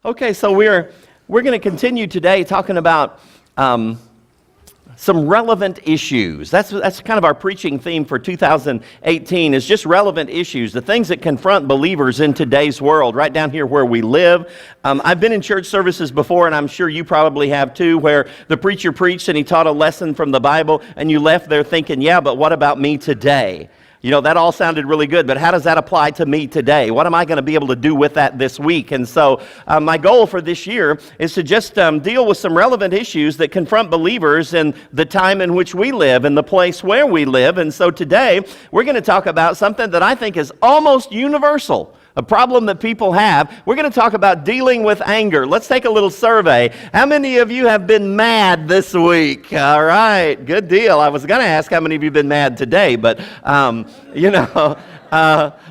Okay, so we're going to continue today talking about some relevant issues. That's kind of our preaching theme for 2018 is just relevant issues, the things that confront believers in today's world, right down here where we live. I've been in church services before, and I'm sure you probably have too, where the preacher preached and he taught a lesson from the Bible, and you left there thinking, yeah, but what about me today? You know, that all sounded really good, but how does that apply to me today? What am I going to be able to do with that this week? And so my goal for this year is to just deal with some relevant issues that confront believers in the time in which we live and the place where we live. And so today we're going to talk about something that I think is almost universal, a problem that people have. We're going to talk about dealing with anger. Let's take a little survey. How many of you have been mad this week? All right, good deal. I was going to ask how many of you have been mad today, but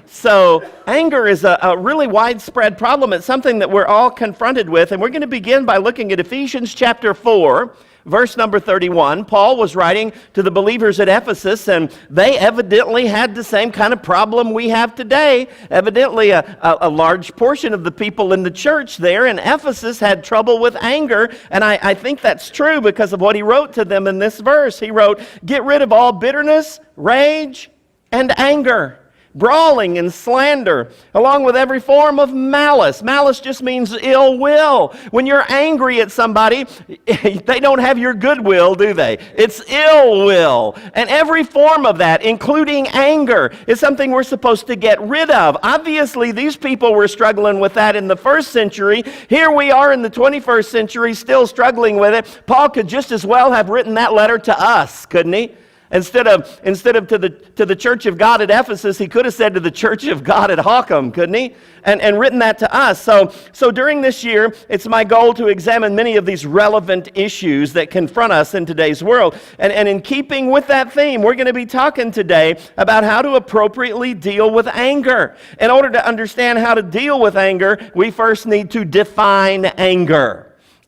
so anger is a really widespread problem. It's something that we're all confronted with, and we're going to begin by looking at Ephesians chapter 4, verse number 31. Paul was writing to the believers at Ephesus, and they evidently had the same kind of problem we have today. Evidently, a large portion of the people in the church there in Ephesus had trouble with anger, and I think that's true because of what he wrote to them in this verse. He wrote, "Get rid of all bitterness, rage, and anger, brawling and slander, along with every form of malice." Malice just means ill will. When you're angry at somebody, they don't have your goodwill, do they? It's ill will. And every form of that, including anger, is something we're supposed to get rid of. Obviously, these people were struggling with that in the first century. Here we are in the 21st century still struggling with it. Paul could just as well have written that letter to us, couldn't he? Instead of to the church of God at Ephesus, he could have said to the church of God at Hawkham, couldn't he? And written that to us. So during this year, it's my goal to examine many of these relevant issues that confront us in today's world. And in keeping with that theme, we're going to be talking today about how to appropriately deal with anger. In order to understand how to deal with anger, we first need to define anger.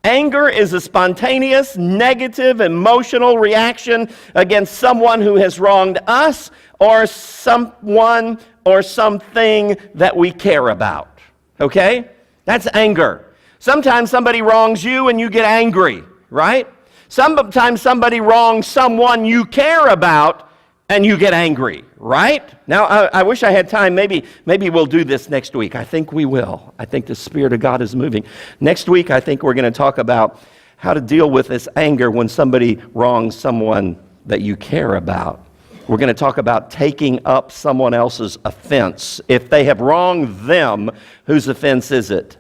Anger is a spontaneous, negative, emotional reaction against someone who has wronged us or someone or something that we care about. Okay? That's anger. Sometimes somebody wrongs you and you get angry, right? Sometimes somebody wrongs someone you care about and you get angry, right? Now, I wish I had time. Maybe we'll do this next week. I think we will. I think the Spirit of God is moving. Next week, I think we're going to talk about how to deal with this anger when somebody wrongs someone that you care about. We're going to talk about taking up someone else's offense. If they have wronged them, whose offense is it?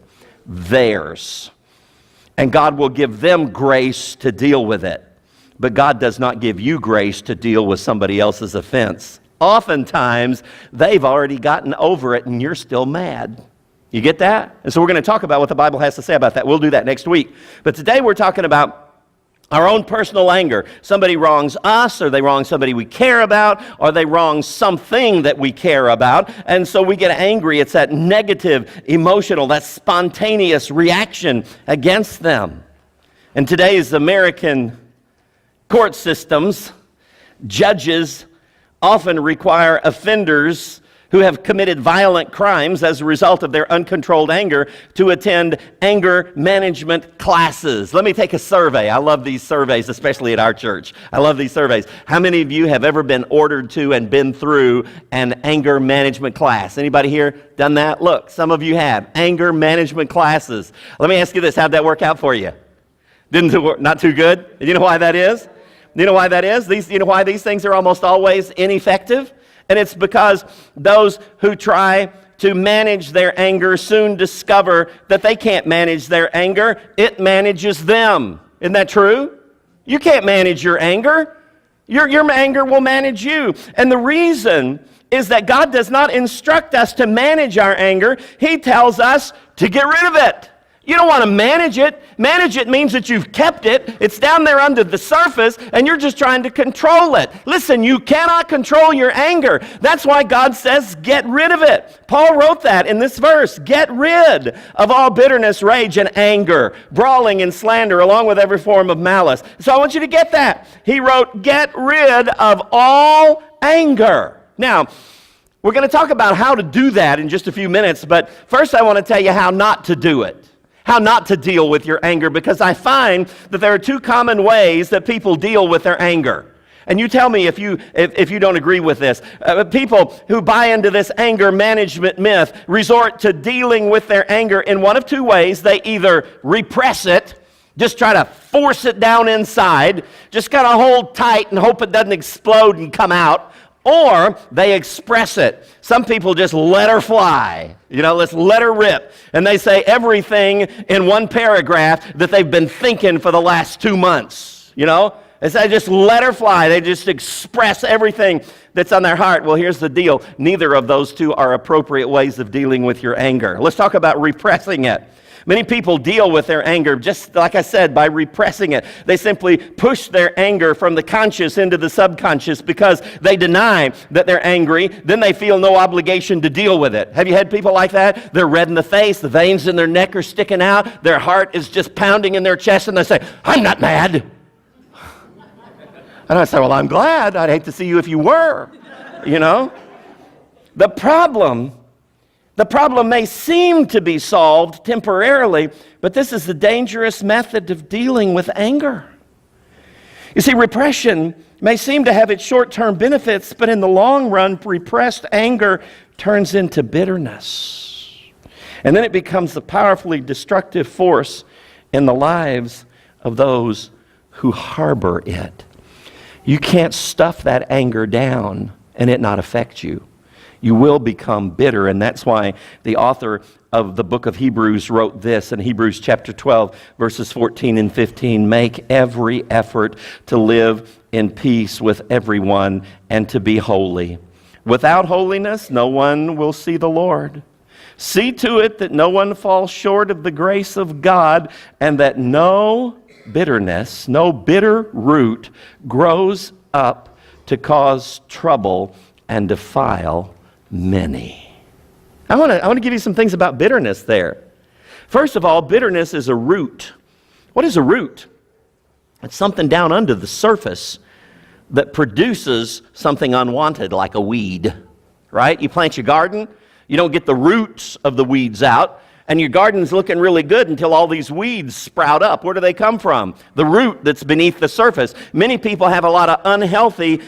Theirs. And God will give them grace to deal with it. But God does not give you grace to deal with somebody else's offense. Oftentimes, they've already gotten over it and you're still mad. You get that? And so we're going to talk about what the Bible has to say about that. We'll do that next week. But today we're talking about our own personal anger. Somebody wrongs us, or they wrong somebody we care about, or they wrong something that we care about. And so we get angry. It's that negative, emotional, that spontaneous reaction against them. In today's American court systems, judges often require offenders who have committed violent crimes as a result of their uncontrolled anger to attend anger management classes. Let me take a survey. I love these surveys, especially at our church. I love these surveys. How many of you have ever been ordered to and been through an anger management class? Anybody here done that? Look, some of you have. Anger management classes. Let me ask you this. How'd that work out for you? Not too good? You know why that is? You know why that is? You know why these things are almost always ineffective? And it's because those who try to manage their anger soon discover that they can't manage their anger. It manages them. Isn't that true? You can't manage your anger. Your anger will manage you. And the reason is that God does not instruct us to manage our anger. He tells us to get rid of it. You don't want to manage it. Manage it means that you've kept it. It's down there under the surface, and you're just trying to control it. Listen, you cannot control your anger. That's why God says, get rid of it. Paul wrote that in this verse. Get rid of all bitterness, rage, and anger, brawling and slander, along with every form of malice. So I want you to get that. He wrote, get rid of all anger. Now, we're going to talk about how to do that in just a few minutes, but first I want to tell you how not to do it. how not to deal with your anger, because I find that there are two common ways that people deal with their anger. And you tell me if you don't agree with this. People who buy into this anger management myth resort to dealing with their anger in one of two ways. They either repress it, just try to force it down inside, just kind of hold tight and hope it doesn't explode and come out, or they express it. Some people just let her fly. Let's let her rip. And they say everything in one paragraph that they've been thinking for the last 2 months. They say just let her fly. They just express everything that's on their heart. Well, here's the deal. Neither of those two are appropriate ways of dealing with your anger. Let's talk about repressing it. Many people deal with their anger, just like I said, by repressing it. They simply push their anger from the conscious into the subconscious because they deny that they're angry. Then they feel no obligation to deal with it. Have you had people like that? They're red in the face, the veins in their neck are sticking out, their heart is just pounding in their chest, and they say, I'm not mad. And I say, well, I'm glad. I'd hate to see you if you were, The problem may seem to be solved temporarily, but this is the dangerous method of dealing with anger. You see, repression may seem to have its short-term benefits, but in the long run, repressed anger turns into bitterness. And then it becomes a powerfully destructive force in the lives of those who harbor it. You can't stuff that anger down and it not affect you. You will become bitter, and that's why the author of the book of Hebrews wrote this in Hebrews chapter 12, verses 14 and 15. Make every effort to live in peace with everyone and to be holy. Without holiness, no one will see the Lord. See to it that no one falls short of the grace of God, and that no bitterness, no bitter root grows up to cause trouble and defile many. I want to give you some things about bitterness there. First of all, bitterness is a root. What is a root? It's something down under the surface that produces something unwanted, like a weed, right? You plant your garden, you don't get the roots of the weeds out, and your garden's looking really good until all these weeds sprout up. Where do they come from? The root that's beneath the surface. Many people have a lot of unhealthy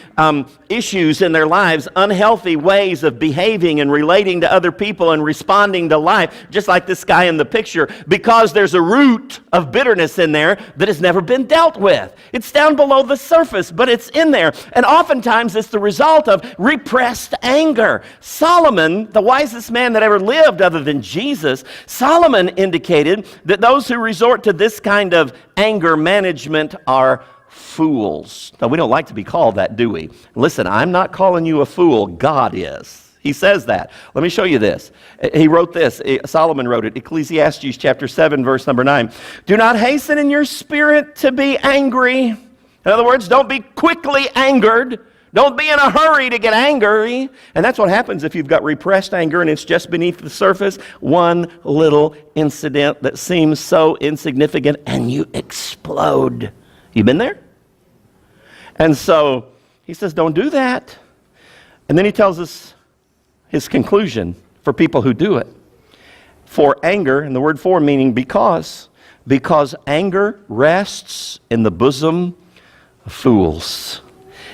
issues in their lives, unhealthy ways of behaving and relating to other people and responding to life, just like this guy in the picture, because there's a root of bitterness in there that has never been dealt with. It's down below the surface, but it's in there. And oftentimes it's the result of repressed anger. Solomon, the wisest man that ever lived other than Jesus, Solomon indicated that those who resort to this kind of anger management are fools. Now, we don't like to be called that, do we? Listen, I'm not calling you a fool. God is. He says that. Let me show you this. He wrote this. Solomon wrote it. Ecclesiastes chapter 7, verse number 9. Do not hasten in your spirit to be angry. In other words, don't be quickly angered. Don't be in a hurry to get angry. And that's what happens if you've got repressed anger and it's just beneath the surface. One little incident that seems so insignificant and you explode. You been there? And so he says, don't do that. And then he tells us his conclusion for people who do it. For anger, and the word for meaning because anger rests in the bosom of fools.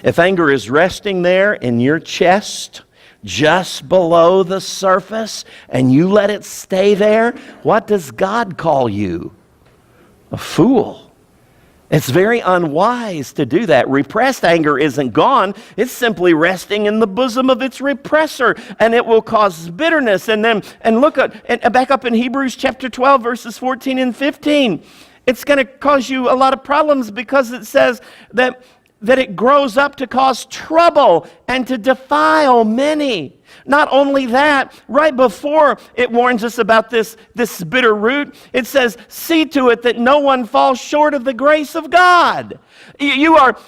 If anger is resting there in your chest, just below the surface, and you let it stay there, what does God call you? A fool. It's very unwise to do that. Repressed anger isn't gone. It's simply resting in the bosom of its repressor, and it will cause bitterness. And look at back up in Hebrews chapter 12, verses 14 and 15. It's going to cause you a lot of problems because it says that it grows up to cause trouble and to defile many. Not only that, right before it warns us about this bitter root, it says, see to it that no one falls short of the grace of God. You are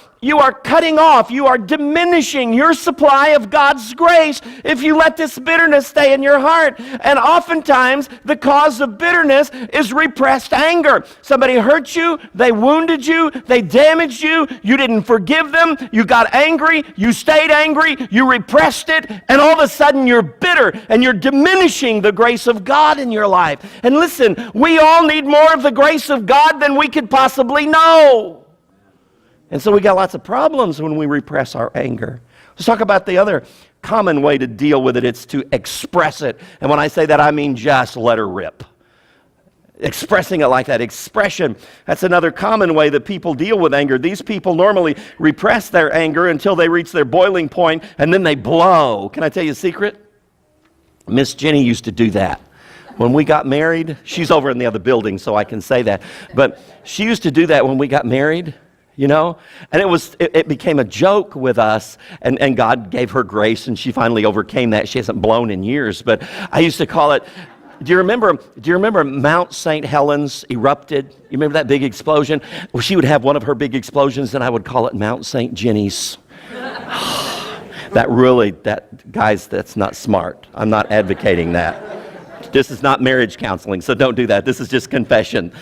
cutting off, you are diminishing your supply of God's grace if you let this bitterness stay in your heart. And oftentimes, the cause of bitterness is repressed anger. Somebody hurt you, they wounded you, they damaged you, you didn't forgive them, you got angry, you stayed angry, you repressed it, and all of a sudden you're bitter and you're diminishing the grace of God in your life. And listen, we all need more of the grace of God than we could possibly know. And so we got lots of problems when we repress our anger. Let's talk about the other common way to deal with it. It's to express it. And when I say that, I mean just let her rip. Expressing it like that. Expression. That's another common way that people deal with anger. These people normally repress their anger until they reach their boiling point, and then they blow. Can I tell you a secret? Miss Jenny used to do that. When we got married, she's over in the other building, so I can say that. But she used to do that when we got married. You know, and it became a joke with us, and God gave her grace, and she finally overcame that. She hasn't blown in years, but I used to call it. Do you remember Mount St. Helens erupted? You remember that big explosion? Well, she would have one of her big explosions, and I would call it Mount St. Jenny's. Guys, that's not smart. I'm not advocating that. This is not marriage counseling, so don't do that. This is just confession.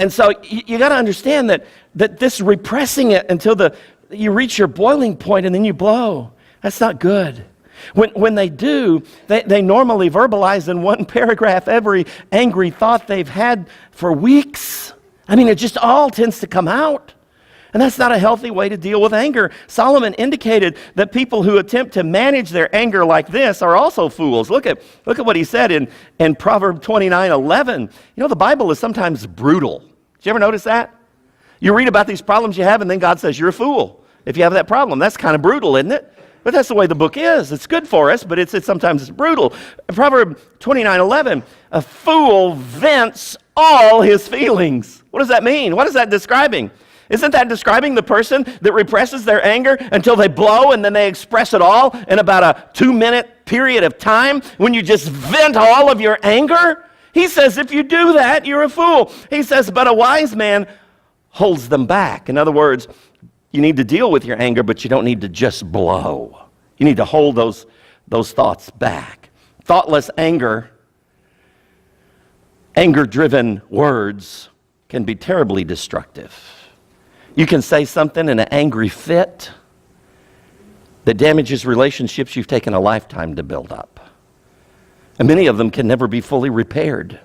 And so you got to understand that this repressing it until you reach your boiling point and then you blow. That's not good. When they do, they normally verbalize in one paragraph every angry thought they've had for weeks. I mean, it just all tends to come out. And that's not a healthy way to deal with anger. Solomon indicated that people who attempt to manage their anger like this are also fools. Look at what he said in Proverbs 29:11. You know, the Bible is sometimes brutal. Did you ever notice that? You read about these problems you have, and then God says, you're a fool if you have that problem. That's kind of brutal, isn't it? But that's the way the book is. It's good for us, but sometimes it's brutal. Proverbs 29:11, a fool vents all his feelings. What does that mean? What is that describing? Isn't that describing the person that represses their anger until they blow and then they express it all in about a 2-minute period of time when you just vent all of your anger? He says if you do that, you're a fool. He says, but a wise man holds them back. In other words, you need to deal with your anger, but you don't need to just blow. You need to hold those thoughts back. Thoughtless anger, anger-driven words can be terribly destructive. You can say something in an angry fit that damages relationships you've taken a lifetime to build up. And many of them can never be fully repaired.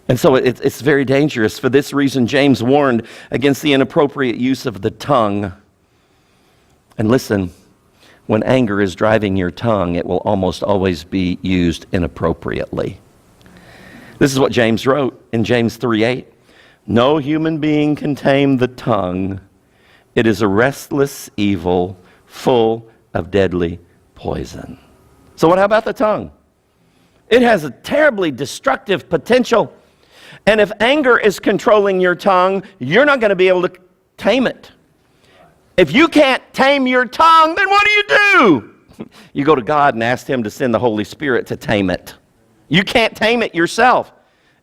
And so it's very dangerous. For this reason, James warned against the inappropriate use of the tongue. And listen, when anger is driving your tongue, it will almost always be used inappropriately. This is what James wrote in James 3:8. No human being can tame the tongue. It is a restless evil full of deadly poison. So what about the tongue? It has a terribly destructive potential. And if anger is controlling your tongue, you're not going to be able to tame it. If you can't tame your tongue, then what do? You go to God and ask Him to send the Holy Spirit to tame it. You can't tame it yourself.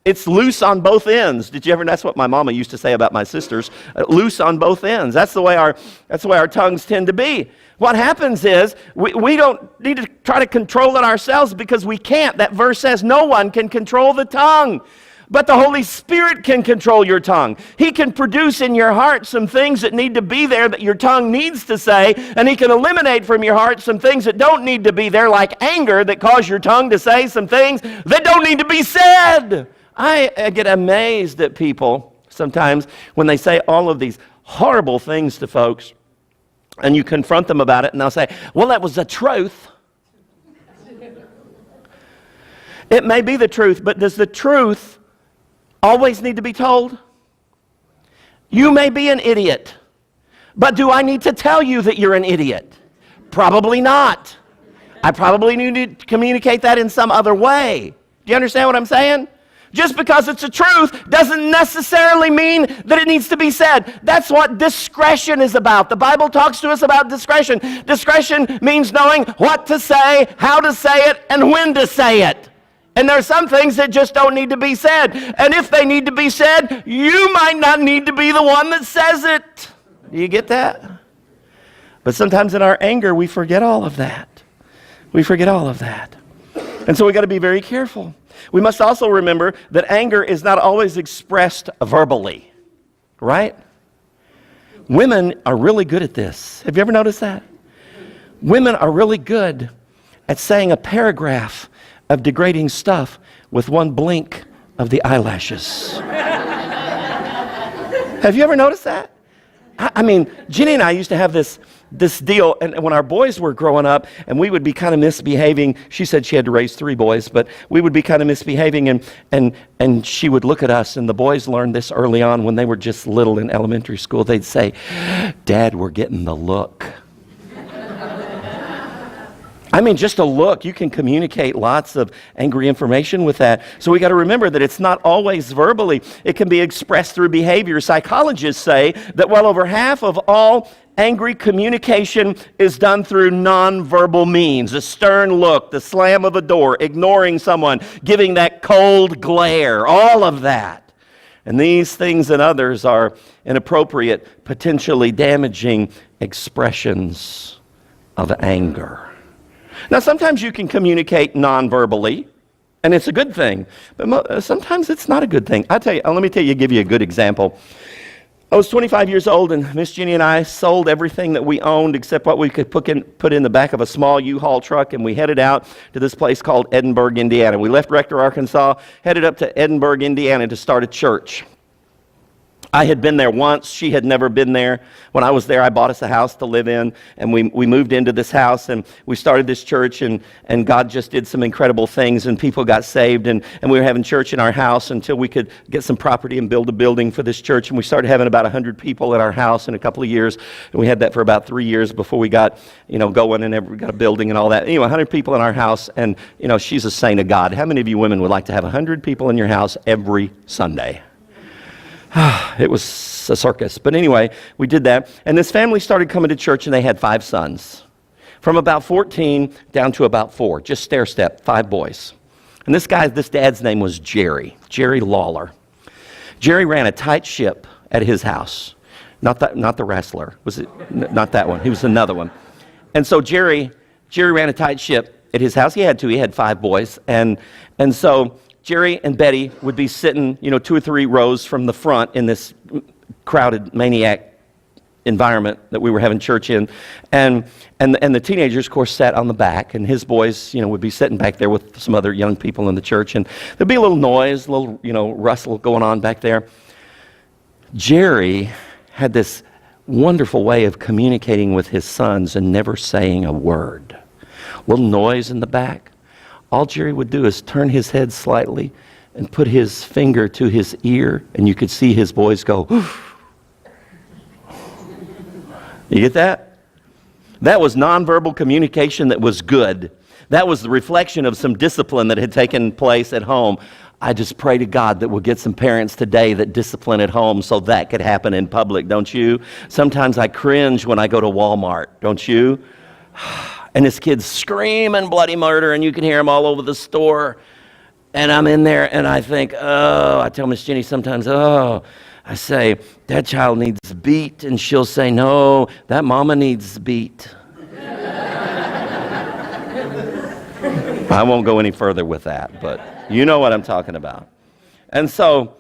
It's loose on both ends. That's what my mama used to say about my sisters. Loose on both ends. That's the way our tongues tend to be. What happens is we don't need to try to control it ourselves because we can't. That verse says no one can control the tongue. But the Holy Spirit can control your tongue. He can produce in your heart some things that need to be there that your tongue needs to say, and He can eliminate from your heart some things that don't need to be there, like anger, that cause your tongue to say some things that don't need to be said. I get amazed at people sometimes when they say all of these horrible things to folks, and you confront them about it, and they'll say, well, that was the truth. It may be the truth, but does the truth always need to be told? You may be an idiot, but do I need to tell you that you're an idiot? Probably not. I probably need to communicate that in some other way. Do you understand what I'm saying? Just because it's a truth doesn't necessarily mean that it needs to be said. That's what discretion is about. The Bible talks to us about discretion. Discretion means knowing what to say, how to say it, and when to say it. And there are some things that just don't need to be said. And if they need to be said, you might not need to be the one that says it. Do you get that? But sometimes in our anger, we forget all of that. We forget all of that. And so we got to be very careful. We must also remember that anger is not always expressed verbally, right? Women are really good at this. Have you ever noticed that? Women are really good at saying a paragraph of degrading stuff with one blink of the eyelashes. Have you ever noticed that? I mean, Jenny and I used to have this deal, and when our boys were growing up, and we would be kind of misbehaving. She said she had to raise 3 boys, but we would be kind of misbehaving, and she would look at us, and the boys learned this early on when they were just little in elementary school. They'd say, "Dad, we're getting the look." I mean, just a look. You can communicate lots of angry information with that. So we got to remember that it's not always verbally. It can be expressed through behavior. Psychologists say that well over half of all angry communication is done through nonverbal means. A stern look, the slam of a door, ignoring someone, giving that cold glare, all of that. And these things and others are inappropriate, potentially damaging expressions of anger. Now, sometimes you can communicate non-verbally, and it's a good thing. But sometimes it's not a good thing. Let me give you a good example. I was 25 years old, and Miss Jenny and I sold everything that we owned except what we could put in the back of a small U-Haul truck, and we headed out to this place called Edinburgh, Indiana. We left Rector, Arkansas, headed up to Edinburgh, Indiana to start a church. I had been there once. She had never been there. When I was there, I bought us a house to live in, and we moved into this house, and we started this church, and God just did some incredible things, and people got saved, and we were having church in our house until we could get some property and build a building for this church, and we started having about 100 people in our house in a couple of years, and we had that for about 3 years before we got, going and we got a building and all that. Anyway, 100 people in our house, and, she's a saint of God. How many of you women would like to have 100 people in your house every Sunday? It was a circus. But anyway, we did that. And this family started coming to church, and they had 5 sons. From about 14 down to about 4. Just stair step, 5 boys. And this dad's name was Jerry Lawler. Jerry ran a tight ship at his house. Not the wrestler. Was it? Not that one. He was another one. And so Jerry ran a tight ship at his house. He had 5 boys. And so Jerry and Betty would be sitting, 2 or 3 rows from the front in this crowded maniac environment that we were having church in. And the teenagers, of course, sat on the back, and his boys, would be sitting back there with some other young people in the church, and there'd be a little noise, a little, rustle going on back there. Jerry had this wonderful way of communicating with his sons and never saying a word. Little noise in the back. All Jerry would do is turn his head slightly and put his finger to his ear, and you could see his boys go, "Oof." You get that? That was nonverbal communication that was good. That was the reflection of some discipline that had taken place at home. I just pray to God that we'll get some parents today that discipline at home so that could happen in public, don't you? Sometimes I cringe when I go to Walmart, don't you? And this kid's screaming bloody murder, and you can hear him all over the store. And I'm in there, and I think, I tell Miss Jenny sometimes, I say, that child needs beat. And she'll say, no, that mama needs beat. I won't go any further with that, but you know what I'm talking about. And so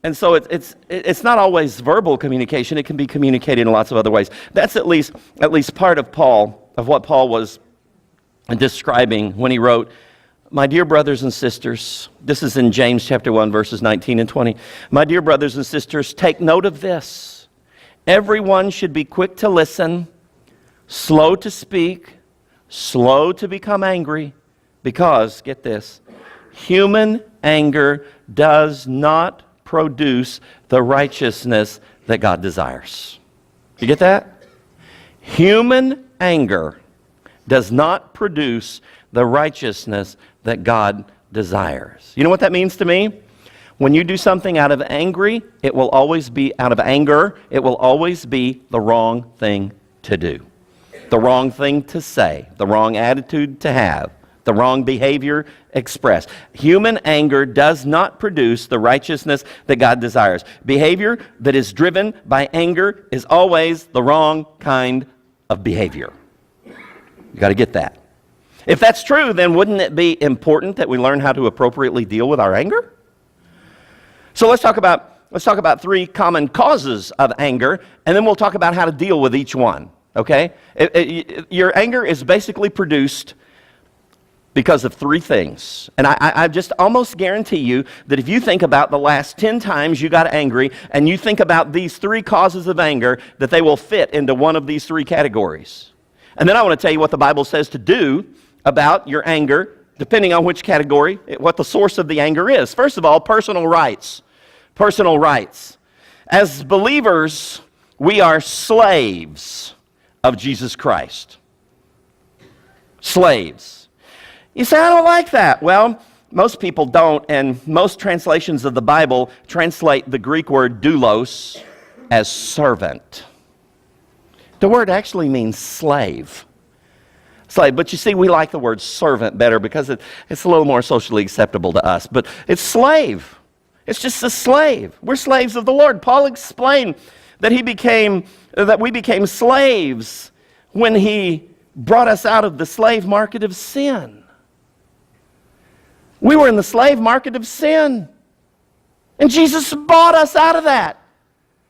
it's not always verbal communication. It can be communicated in lots of other ways. That's at least part of what Paul was describing when he wrote, "My dear brothers and sisters," this is in James chapter 1, verses 19 and 20. "My dear brothers and sisters, take note of this. Everyone should be quick to listen, slow to speak, slow to become angry, because," get this, "human anger does not produce the righteousness that God desires." You get that? Human anger does not produce the righteousness that God desires. You know what that means to me? When you do something out of anger, it will always be the wrong thing to do. The wrong thing to say, the wrong attitude to have, The wrong behavior expressed. Human anger does not produce the righteousness that God desires. Behavior that is driven by anger is always the wrong kind of behavior. You got to get that. If that's true, then wouldn't it be important that we learn how to appropriately deal with our anger? So let's talk about three common causes of anger, and then we'll talk about how to deal with each one. Okay? Your anger is basically produced because of three things. And I just almost guarantee you that if you think about the last 10 times you got angry, and you think about these three causes of anger, that they will fit into one of these three categories. And then I want to tell you what the Bible says to do about your anger, depending on which category, what the source of the anger is. First of all, personal rights. Personal rights. As believers, we are slaves of Jesus Christ. Slaves. You say, I don't like that. Well, most people don't, and most translations of the Bible translate the Greek word doulos as servant. The word actually means slave. Slave, but you see, we like the word servant better because it's a little more socially acceptable to us. But it's slave. It's just a slave. We're slaves of the Lord. Paul explained that we became slaves when he brought us out of the slave market of sin. We were in the slave market of sin. And Jesus bought us out of that.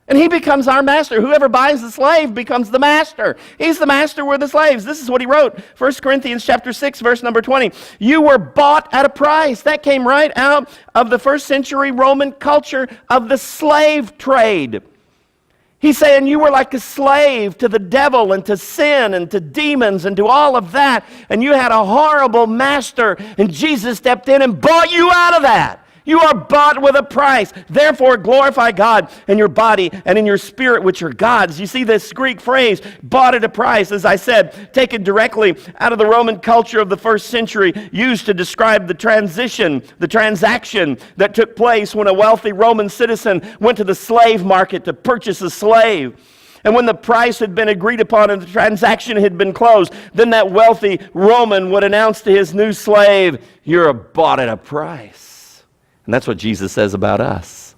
And he becomes our master. Whoever buys the slave becomes the master. He's the master, we're the slaves. This is what he wrote. 1 Corinthians chapter 6, verse number 20. You were bought at a price. That came right out of the first century Roman culture of the slave trade. He's saying you were like a slave to the devil and to sin and to demons and to all of that. And you had a horrible master. And Jesus stepped in and bought you out of that. You are bought with a price. Therefore, glorify God in your body and in your spirit, which are God's. You see this Greek phrase, bought at a price, as I said, taken directly out of the Roman culture of the first century, used to describe the transaction that took place when a wealthy Roman citizen went to the slave market to purchase a slave. And when the price had been agreed upon and the transaction had been closed, then that wealthy Roman would announce to his new slave, you're bought at a price. And that's what Jesus says about us.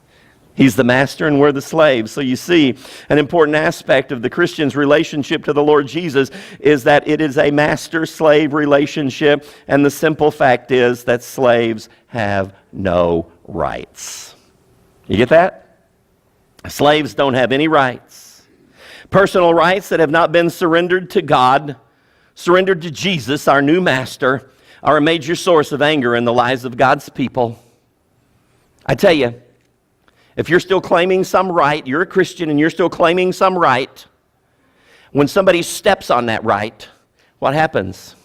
He's the master and we're the slaves. So you see, an important aspect of the Christian's relationship to the Lord Jesus is that it is a master-slave relationship. And the simple fact is that slaves have no rights. You get that? Slaves don't have any rights. Personal rights that have not been surrendered to God, surrendered to Jesus, our new master, are a major source of anger in the lives of God's people. I tell you, if you're still claiming some right, you're a Christian and you're still claiming some right, when somebody steps on that right, what happens?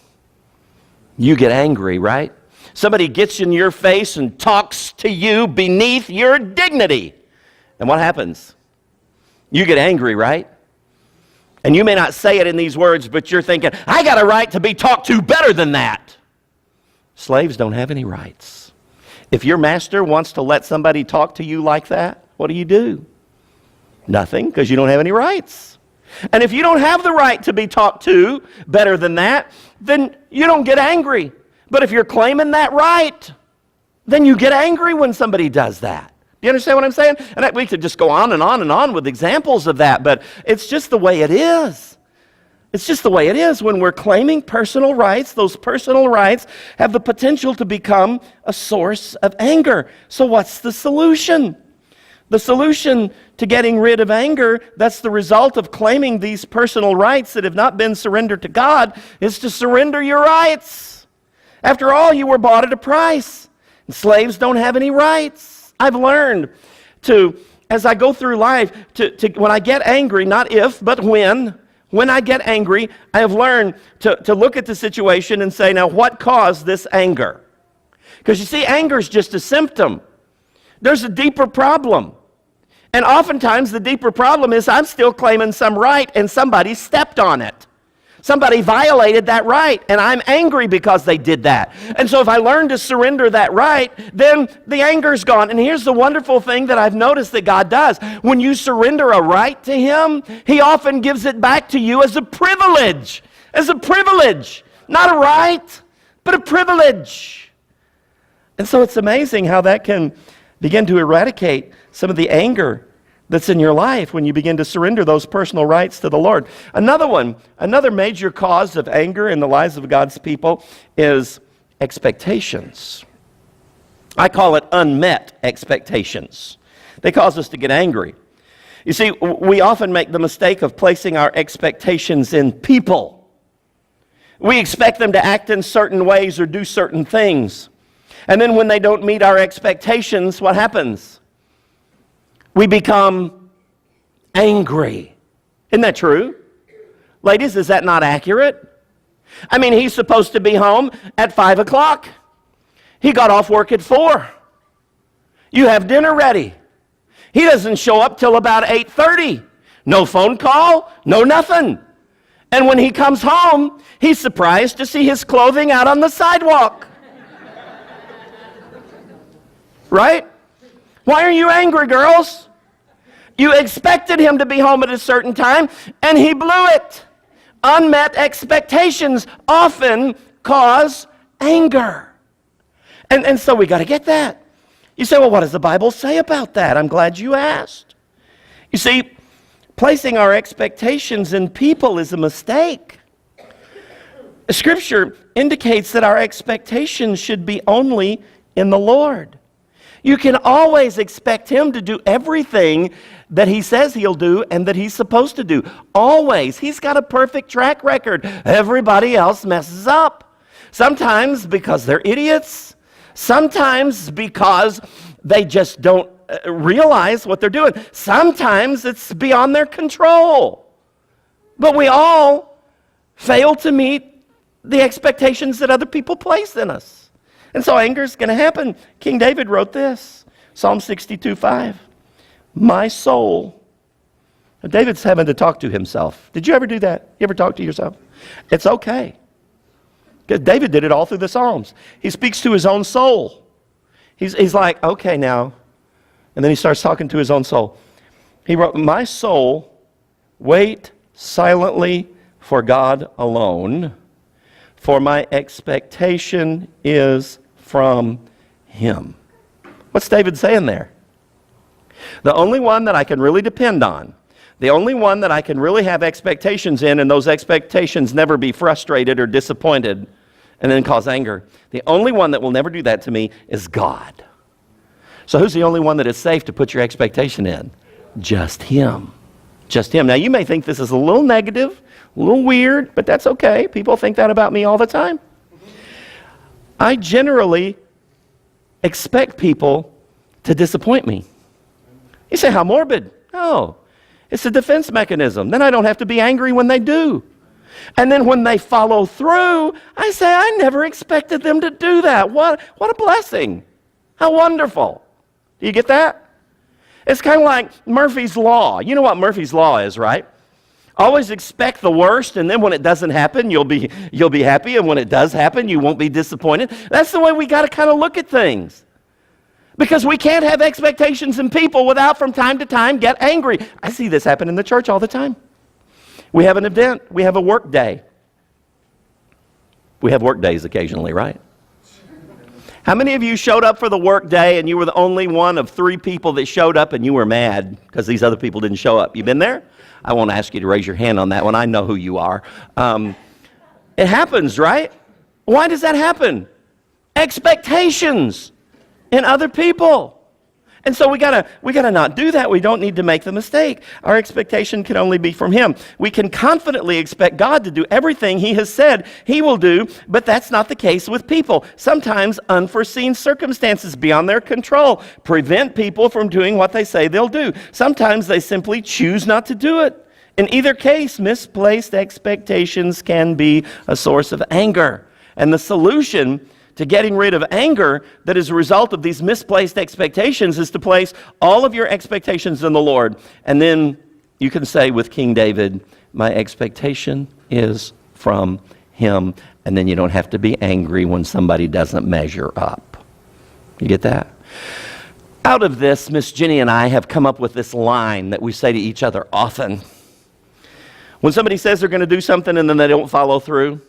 You get angry, right? Somebody gets in your face and talks to you beneath your dignity. And what happens? You get angry, right? And you may not say it in these words, but you're thinking, I got a right to be talked to better than that. Slaves don't have any rights. If your master wants to let somebody talk to you like that, what do? Nothing, because you don't have any rights. And if you don't have the right to be talked to better than that, then you don't get angry. But if you're claiming that right, then you get angry when somebody does that. Do you understand what I'm saying? And we could just go on and on and on with examples of that, but it's just the way it is. It's just the way it is. When we're claiming personal rights, those personal rights have the potential to become a source of anger. So what's the solution? The solution to getting rid of anger, that's the result of claiming these personal rights that have not been surrendered to God, is to surrender your rights. After all, you were bought at a price. And slaves don't have any rights. I've learned to, as I go through life, to when I get angry, not if, but when I get angry, I have learned to look at the situation and say, now what caused this anger? Because you see, anger is just a symptom. There's a deeper problem. And oftentimes the deeper problem is I'm still claiming some right and somebody stepped on it. Somebody violated that right, and I'm angry because they did that. And so if I learn to surrender that right, then the anger's gone. And here's the wonderful thing that I've noticed that God does. When you surrender a right to Him, He often gives it back to you as a privilege. As a privilege. Not a right, but a privilege. And so it's amazing how that can begin to eradicate some of the anger that's in your life when you begin to surrender those personal rights to the Lord. Another major cause of anger in the lives of God's people is expectations. I call it unmet expectations. They cause us to get angry. You see, we often make the mistake of placing our expectations in people. We expect them to act in certain ways or do certain things. And then when they don't meet our expectations, what happens? We become angry. Isn't that true? Ladies, is that not accurate? I mean, he's supposed to be home at 5 o'clock. He got off work at 4. You have dinner ready. He doesn't show up till about 8:30. No phone call, no nothing. And when he comes home, he's surprised to see his clothing out on the sidewalk. Right? Why are you angry, girls? You expected him to be home at a certain time, and he blew it. Unmet expectations often cause anger. And so we got to get that. You say, well, what does the Bible say about that? I'm glad you asked. You see, placing our expectations in people is a mistake. Scripture indicates that our expectations should be only in the Lord. You can always expect him to do everything that he says he'll do and that he's supposed to do. Always. He's got a perfect track record. Everybody else messes up. Sometimes because they're idiots. Sometimes because they just don't realize what they're doing. Sometimes it's beyond their control. But we all fail to meet the expectations that other people place in us. And so anger is going to happen. King David wrote this, Psalm 62:5. My soul. Now, David's having to talk to himself. Did you ever do that? You ever talk to yourself? It's okay. Because David did it all through the Psalms. He speaks to his own soul. He's like, okay now. And then he starts talking to his own soul. He wrote, my soul, wait silently for God alone, for my expectation is from him. What's David saying there? The only one that I can really depend on, the only one that I can really have expectations in, and those expectations never be frustrated or disappointed and then cause anger. The only one that will never do that to me is God. So who's the only one that is safe to put your expectation in? Just him. Just him. Now you may think this is a little negative, a little weird, but that's okay. People think that about me all the time. I generally expect people to disappoint me. You say, how morbid? No. It's a defense mechanism. Then I don't have to be angry when they do. And then when they follow through, I say, I never expected them to do that. What a blessing. How wonderful. Do you get that? It's kind of like Murphy's Law. You know what Murphy's Law is, right? Always expect the worst, and then when it doesn't happen, you'll be happy, and when it does happen, you won't be disappointed. That's the way we got to kind of look at things. Because we can't have expectations in people without from time to time get angry. I see this happen in the church all the time. We have an event. We have a work day. We have work days occasionally, right? How many of you showed up for the work day and you were the only one of 3 people that showed up and you were mad because these other people didn't show up? You been there? I won't ask you to raise your hand on that one. I know who you are. It happens, right? Why does that happen? Expectations in other people. And so we gotta not do that. We don't need to make the mistake. Our expectation can only be from him. We can confidently expect God to do everything he has said he will do, but that's not the case with people. Sometimes unforeseen circumstances beyond their control prevent people from doing what they say they'll do. Sometimes they simply choose not to do it. In either case, misplaced expectations can be a source of anger. And the solution to getting rid of anger that is a result of these misplaced expectations is to place all of your expectations in the Lord. And then you can say with King David, my expectation is from him. And then you don't have to be angry when somebody doesn't measure up. You get that? Out of this, Miss Jenny and I have come up with this line that we say to each other often. When somebody says they're going to do something and then they don't follow through,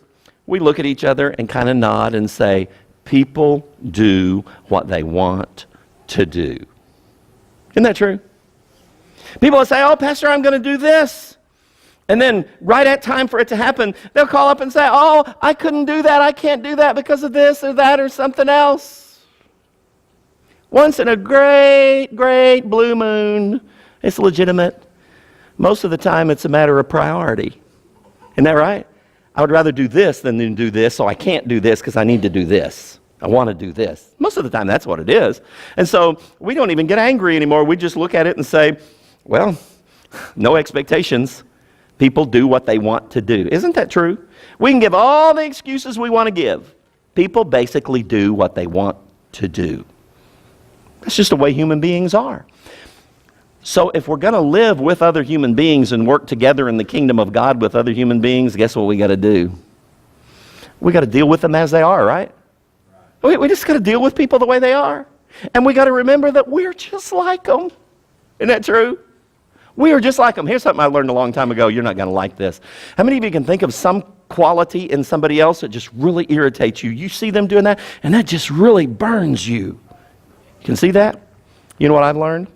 we look at each other and kind of nod and say, people do what they want to do. Isn't that true? People will say, oh, Pastor, I'm going to do this. And then right at time for it to happen, they'll call up and say, oh, I couldn't do that. I can't do that because of this or that or something else. Once in a great, great blue moon, it's legitimate. Most of the time, it's a matter of priority. Isn't that right? I would rather do this than do this, so I can't do this because I need to do this. I want to do this. Most of the time, that's what it is. And so we don't even get angry anymore. We just look at it and say, well, no expectations. People do what they want to do. Isn't that true? We can give all the excuses we want to give. People basically do what they want to do. That's just the way human beings are. So if we're going to live with other human beings and work together in the kingdom of God with other human beings, guess what we got to do? We got to deal with them as they are, right? We just got to deal with people the way they are. And we got to remember that we're just like them. Isn't that true? We are just like them. Here's something I learned a long time ago. You're not going to like this. How many of you can think of some quality in somebody else that just really irritates you? You see them doing that, and that just really burns you. You can see that? You know what I've learned?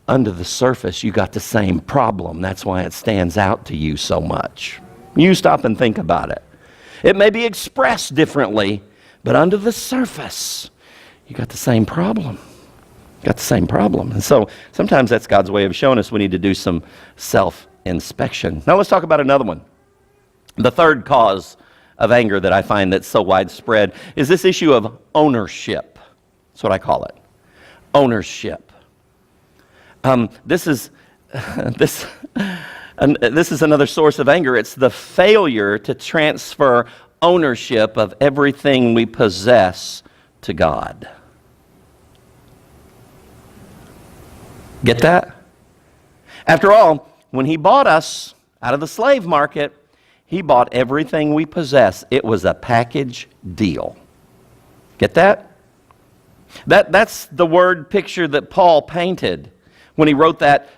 Under the surface, you got the same problem. That's why it stands out to you so much. You stop and think about it. It may be expressed differently, but under the surface, you got the same problem. Got the same problem. And so sometimes that's God's way of showing us we need to do some self-inspection. Now let's talk about another one. The third cause of anger that I find that's so widespread is this issue of ownership. That's what I call it. Ownership. This is another source of anger. It's the failure to transfer ownership of everything we possess to God. Get that? After all, when He bought us out of the slave market, He bought everything we possess. It was a package deal. Get that? That's the word picture that Paul painted when he wrote that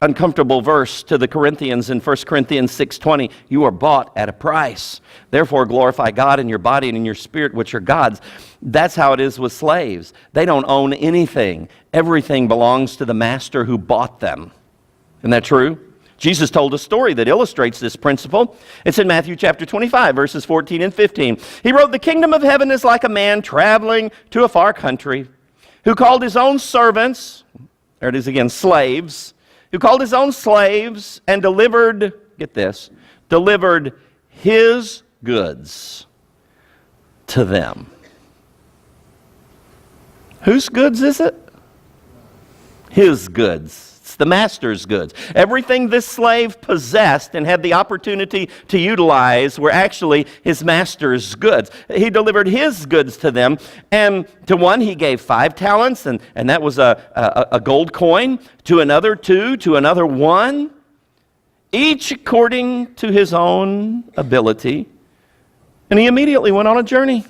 uncomfortable verse to the Corinthians in 1 Corinthians 6:20. You are bought at a price. Therefore glorify God in your body and in your spirit, which are God's. That's how it is with slaves. They don't own anything. Everything belongs to the master who bought them. Isn't that true? Jesus told a story that illustrates this principle. It's in Matthew chapter 25, verses 14 and 15. He wrote, the kingdom of heaven is like a man traveling to a far country who called his own servants, there it is again, slaves, who called his own slaves and delivered, get this, delivered his goods to them. Whose goods is it? His goods. It's the master's goods. Everything this slave possessed and had the opportunity to utilize were actually his master's goods. He delivered his goods to them, and to one he gave 5 talents, and that was a gold coin, to another 2, to another 1, each according to his own ability. And he immediately went on a journey.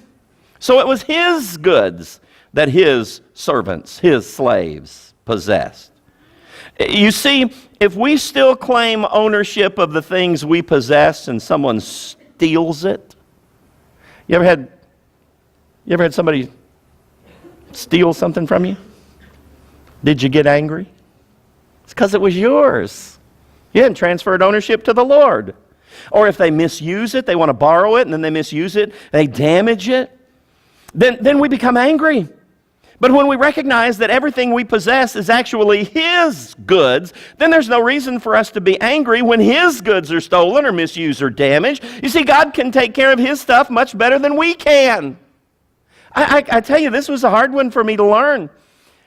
So it was his goods that his servants, his slaves, possessed. You see, if we still claim ownership of the things we possess and someone steals it, you ever had somebody steal something from you? Did you get angry? It's because it was yours. You hadn't transferred ownership to the Lord. Or if they misuse it, they want to borrow it, and then they misuse it, they damage it, then we become angry. But when we recognize that everything we possess is actually His goods, then there's no reason for us to be angry when His goods are stolen or misused or damaged. You see, God can take care of His stuff much better than we can. I tell you, this was a hard one for me to learn.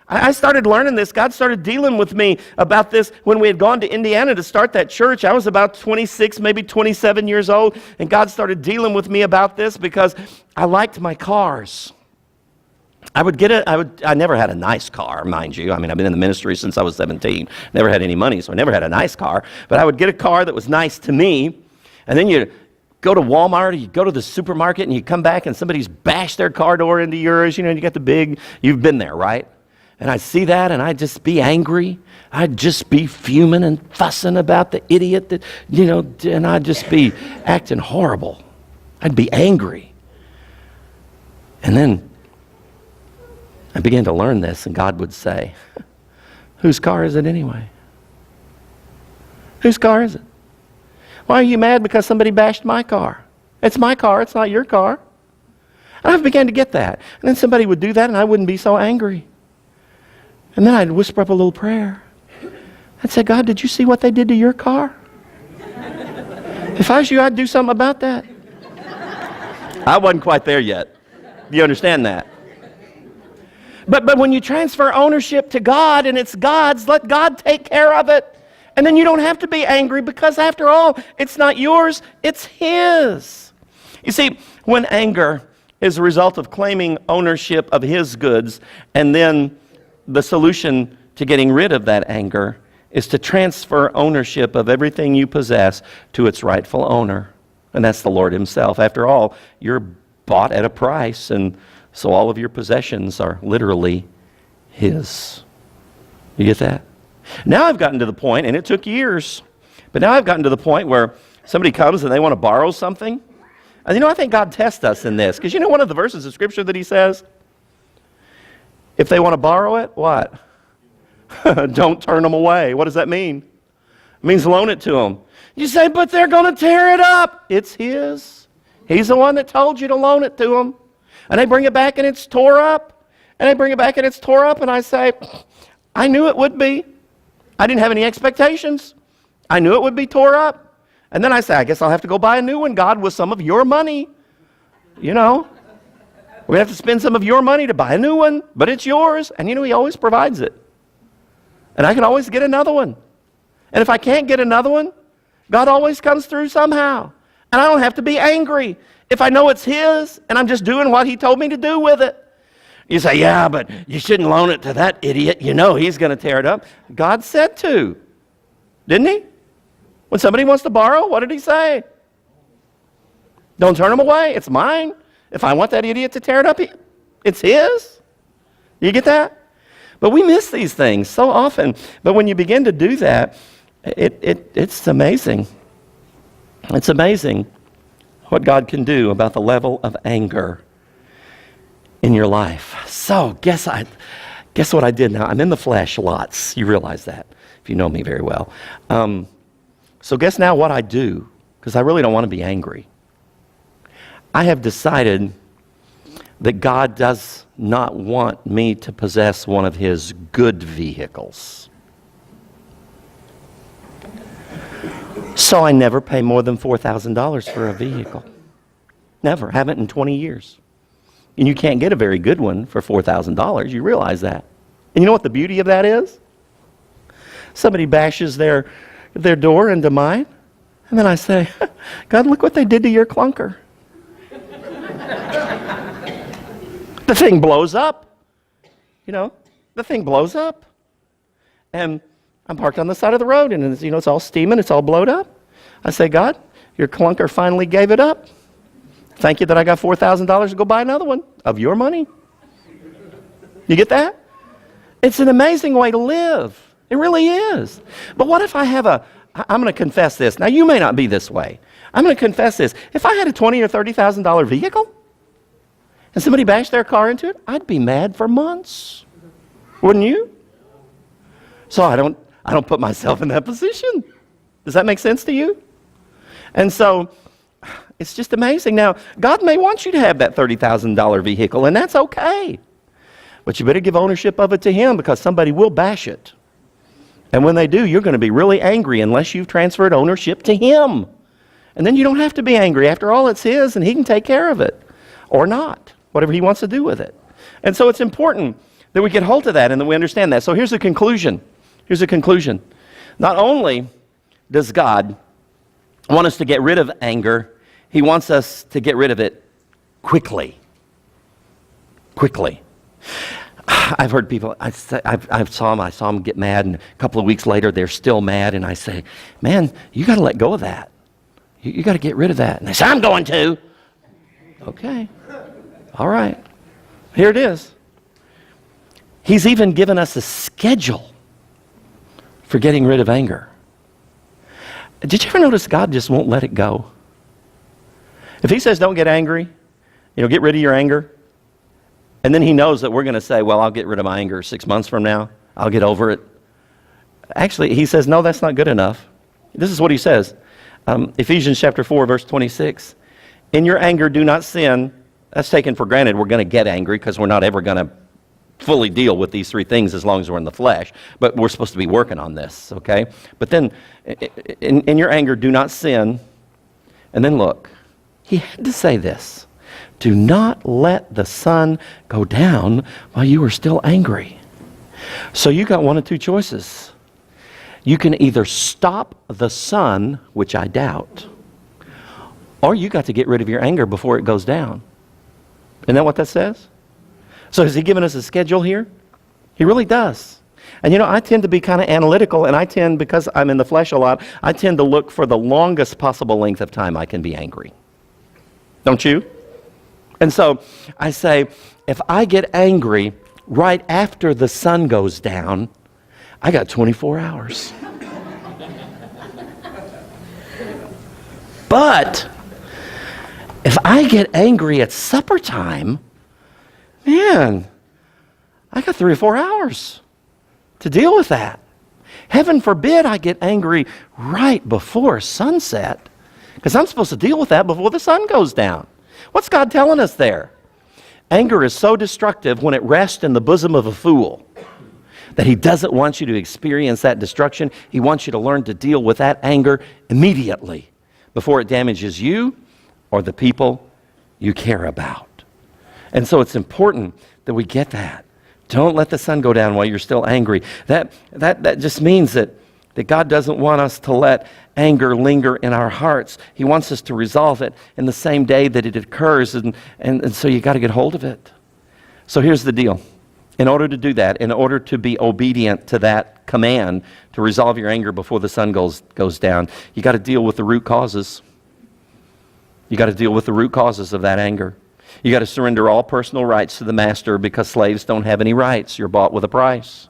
I started learning this. God started dealing with me about this when we had gone to Indiana to start that church. I was about 26, maybe 27 years old, and God started dealing with me about this because I liked my cars. I never had a nice car, mind you. I mean, I've been in the ministry since I was 17. Never had any money, so I never had a nice car. But I would get a car that was nice to me, and then you go to Walmart, or you go to the supermarket, and you come back, and somebody's bashed their car door into yours. You know, you got the big, you've been there, right? And I'd see that, and I'd just be angry. I'd just be fuming and fussing about the idiot that, and I'd just be acting horrible. I'd be angry. And then I began to learn this, and God would say, whose car is it anyway? Whose car is it? Why are you mad because somebody bashed my car? It's my car, it's not your car. And I began to get that. And then somebody would do that, and I wouldn't be so angry. And then I'd whisper up a little prayer. I'd say, God, did you see what they did to your car? If I was you, I'd do something about that. I wasn't quite there yet. Do you understand that? But when you transfer ownership to God and it's God's, let God take care of it. And then you don't have to be angry because after all, it's not yours, it's His. You see, when anger is a result of claiming ownership of His goods, and then the solution to getting rid of that anger is to transfer ownership of everything you possess to its rightful owner. And that's the Lord Himself. After all, you're bought at a price, and so all of your possessions are literally His. You get that? Now I've gotten to the point, and it took years, but now I've gotten to the point where somebody comes and they want to borrow something. And you know, I think God tests us in this, because you know one of the verses of Scripture that He says, if they want to borrow it, what? Don't turn them away. What does that mean? It means loan it to them. You say, but they're going to tear it up. It's His. He's the one that told you to loan it to them. And they bring it back and it's tore up. And they bring it back and it's tore up. And I say, I knew it would be. I didn't have any expectations. I knew it would be tore up. And then I say, I guess I'll have to go buy a new one, God, with some of your money. You know, we have to spend some of your money to buy a new one, but it's yours. And you know, He always provides it. And I can always get another one. And if I can't get another one, God always comes through somehow. And I don't have to be angry if I know it's His and I'm just doing what He told me to do with it. You say, yeah, but you shouldn't loan it to that idiot. You know he's going to tear it up. God said to, didn't He? When somebody wants to borrow, what did He say? Don't turn them away. It's mine. If I want that idiot to tear it up, it's his. You get that? But we miss these things so often. But when you begin to do that, it's amazing. It's amazing what God can do about the level of anger in your life. So guess what I did now? I'm in the flesh lots. You realize that if you know me very well. So guess now what I do, because I really don't want to be angry. I have decided that God does not want me to possess one of His good vehicles. So I never pay more than $4,000 for a vehicle. Never. Haven't in 20 years. And you can't get a very good one for $4,000. You realize that. And you know what the beauty of that is? Somebody bashes their door into mine, and then I say, God, look what they did to your clunker. The thing blows up. You know, the thing blows up. And I'm parked on the side of the road, and it's all steaming, it's all blowed up. I say, God, your clunker finally gave it up. Thank you that I got $4,000 to go buy another one of your money. You get that? It's an amazing way to live. It really is. But what if I have I'm going to confess this. Now, you may not be this way. I'm going to confess this. If I had a $20,000 or $30,000 vehicle, and somebody bashed their car into it, I'd be mad for months. Wouldn't you? So I don't put myself in that position. Does that make sense to you? And so it's just amazing. Now, God may want you to have that $30,000 vehicle, and that's okay. But you better give ownership of it to Him, because somebody will bash it. And when they do, you're going to be really angry unless you've transferred ownership to Him. And then you don't have to be angry. After all, it's His, and He can take care of it. Or not. Whatever He wants to do with it. And so it's important that we get hold of that and that we understand that. So here's the conclusion. Here's the conclusion. Not only does God want us to get rid of anger, He wants us to get rid of it quickly. Quickly. I've heard people, I saw them get mad, and a couple of weeks later they're still mad, and I say, man, you got to let go of that. You got to get rid of that. And they say, I'm going to. Okay. All right. Here it is. He's even given us a schedule for getting rid of anger. Did you ever notice God just won't let it go? If he says don't get angry, get rid of your anger, and then he knows that we're going to say, well, I'll get rid of my anger 6 months from now. I'll get over it. Actually, he says, no, that's not good enough. This is what he says. Ephesians chapter 4, verse 26. In your anger, do not sin. That's taken for granted. We're going to get angry because we're not ever going to fully deal with these three things as long as we're in the flesh. But we're supposed to be working on this, okay? But then, in your anger, do not sin. And then look, he had to say this. Do not let the sun go down while you are still angry. So you got one of two choices. You can either stop the sun, which I doubt, or you got to get rid of your anger before it goes down. Isn't that what that says? So has he given us a schedule here? He really does. And I tend to be kind of analytical, and because I'm in the flesh a lot, I tend to look for the longest possible length of time I can be angry. Don't you? And so I say, if I get angry right after the sun goes down, I got 24 hours. But if I get angry at supper time, man, I got 3 or 4 hours to deal with that. Heaven forbid I get angry right before sunset, because I'm supposed to deal with that before the sun goes down. What's God telling us there? Anger is so destructive when it rests in the bosom of a fool that he doesn't want you to experience that destruction. He wants you to learn to deal with that anger immediately before it damages you or the people you care about. And so it's important that we get that. Don't let the sun go down while you're still angry. That just means that God doesn't want us to let anger linger in our hearts. He wants us to resolve it in the same day that it occurs, and so you got to get hold of it. So here's the deal. In order to do that, in order to be obedient to that command to resolve your anger before the sun goes down, you got to deal with the root causes. You got to deal with the root causes of that anger. You got to surrender all personal rights to the master, because slaves don't have any rights. You're bought with a price.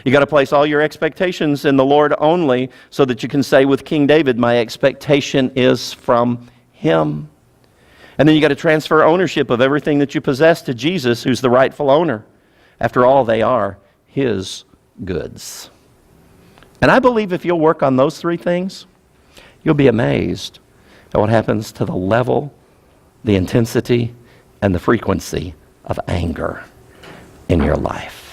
You got to place all your expectations in the Lord only, so that you can say with King David, my expectation is from him. And then you got to transfer ownership of everything that you possess to Jesus, who's the rightful owner. After all, they are his goods. And I believe if you'll work on those three things, you'll be amazed at what happens to the level, the intensity, and the frequency of anger in your life.